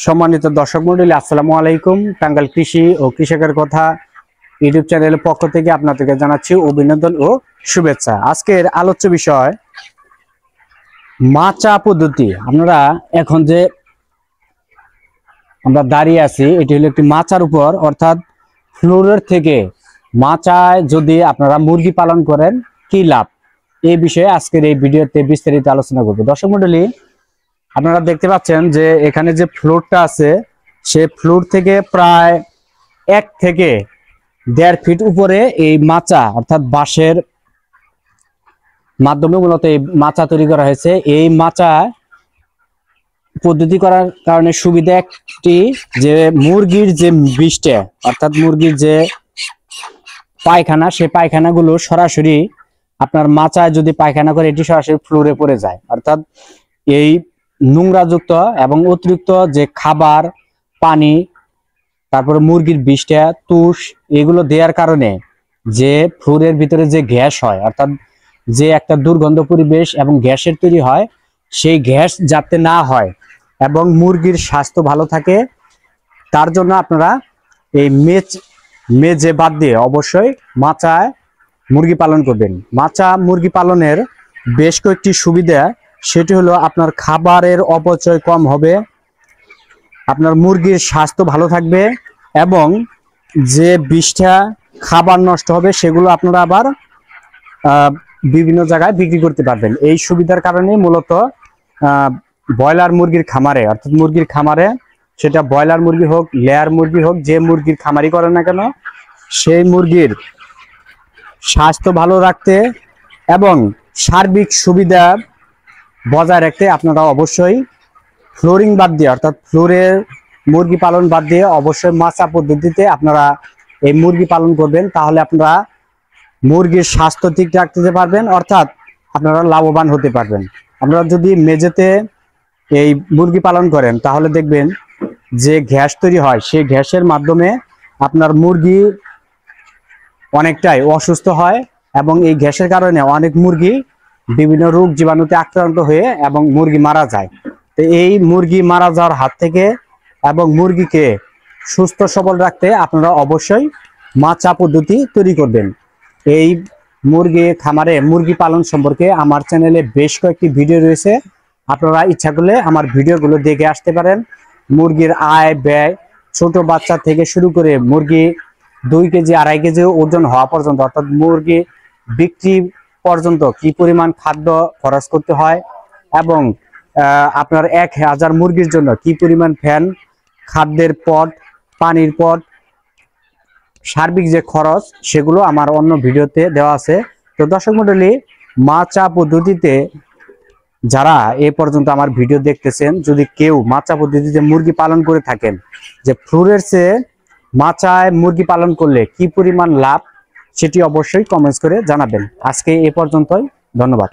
সম্মানিত দর্শক মণ্ডলী, আসসালামু আলাইকুম। টাঙ্গাইল কৃষি ও কৃষকের কথা ইউটিউব চ্যানেলের পক্ষ থেকে আপনাদেরকে জানাচ্ছি অভিনন্দন ও শুভেচ্ছা। আজকের আলোচ্য বিষয় মাচা পদ্ধতি। আপনারা এখন যে আমরা দাঁড়িয়ে আছি, এটি হলো একটি মাচার উপর, অর্থাৎ ফ্লোরের থেকে মাচায় যদি আপনারা মুরগি পালন করেন কি লাভ, এই বিষয়ে আজকের এই ভিডিওতে বিস্তারিত আলোচনা করব। দর্শক মণ্ডলী, আপনারা দেখতে পাচ্ছেন যে এখানে যে ফ্লোরটা আছে, সে ফ্লোর থেকে প্রায় 1 থেকে 1.5 ফিট উপরে এই মাচা অর্থাৎ বাঁশের মাধ্যমে মূলত এই মাচা তৈরি করা হয়েছে। এই মাচা পদ্ধতি করার কারণে সুবিধা একটি, যে মুরগির যে বিষ্ঠা অর্থাৎ মুরগির যে পায়খানা, সেই পায়খানাগুলো সরাসরি আপনার মাচায় যদি পায়খানা করে এটি সরাসরি ফ্লোরে পড়ে যায়। অর্থাৎ এই নোংরাযুক্ত এবং অতিরিক্ত যে খাবার, পানি, তারপরে মুরগির বিষ্ঠা, তুষ, এগুলো দেওয়ার কারণে যে ফ্লোরের ভিতরে যে গ্যাস হয়, অর্থাৎ যে একটা দুর্গন্ধ পরিবেশ এবং গ্যাসের তৈরি হয়, সেই গ্যাস যাতে না হয় এবং মুরগির স্বাস্থ্য ভালো থাকে, তার জন্য আপনারা এই মেজে বাদ দিয়ে অবশ্যই মাচায় মুরগি পালন করবেন। মাচা মুরগি পালনের বেশ কয়েকটি সুবিধা, সেটি হলো আপনার খাবারের অপচয় কম হবে, আপনার মুরগির স্বাস্থ্য ভালো থাকবে এবং যে বিষ্ঠা খাবার নষ্ট হবে সেগুলো আপনারা আবার বিভিন্ন জায়গায় বিক্রি করতে পারবেন। এই সুবিধার কারণে মূলত ব্রয়লার মুরগির খামারে, অর্থাৎ মুরগির খামারে, সেটা ব্রয়লার মুরগি হোক, লেয়ার মুরগি হোক, যে মুরগির খামারি করেন না কেন, সেই মুরগির স্বাস্থ্য ভালো রাখতে এবং সার্বিক সুবিধা বজায় রাখতে আপনারা অবশ্যই ফ্লোরিং বাদ দিয়ে, অর্থাৎ ফ্লোরের মুরগি পালন বাদ দিয়ে অবশ্যই মাচা পদ্ধতিতে আপনারা এই মুরগি পালন করবেন। তাহলে আপনারা মুরগির স্বাস্থ্য ঠিক রাখতে পারবেন, অর্থাৎ আপনারা লাভবান হতে পারবেন। আপনারা যদি মেঝেতে এই মুরগি পালন করেন তাহলে দেখবেন যে গ্যাস তৈরি হয়, সেই গ্যাসের মাধ্যমে আপনার মুরগি অনেকটাই অসুস্থ হয় এবং এই গ্যাসের কারণে অনেক মুরগি বিভিন্ন রোগ জীবাণুতে আক্রান্ত হয়ে এবং মুরগি মারা যায়। তো এই মুরগি মারা যাওয়ার হাত থেকে এবং মুরগিকে সুস্থ সবল রাখতে আপনারা অবশ্যই মাচা পদ্ধতি তৈরি করবেন। এই মুরগি খামারে মুরগি পালন সম্পর্কে আমার চ্যানেলে বেশ কয়েকটি ভিডিও রয়েছে, আপনারা ইচ্ছা করলে আমার ভিডিওগুলো দেখে আসতে পারেন। মুরগির আয় ব্যয়, ছোট বাচ্চা থেকে শুরু করে মুরগি 2 কেজি 2.5 কেজি ওজন হওয়া পর্যন্ত, অর্থাৎ মুরগি বিক্রি পর্যন্ত কি পরিমাণ খাদ্য খরচ করতে হয় এবং আপনার 1000 মুরগির জন্য কি পরিমাণ ফ্যান, খাদ্যের পট, পানির পট, সার্বিক যে খরচ, সেগুলো আমার অন্য ভিডিওতে দেওয়া আছে। তো দর্শক মণ্ডলী, মাচা পদ্ধতিতে যারা এ পর্যন্ত আমার ভিডিও দেখতেছেন, যদি কেউ মাচা পদ্ধতিতে মুরগি পালন করে থাকেন, যে ফ্লোরের চেয়ে মাচায় মুরগি পালন করলে কি পরিমাণ লাভ, সেটি অবশ্যই কমেন্টস করে জানাবেন। আজকে এ পর্যন্তই, ধন্যবাদ।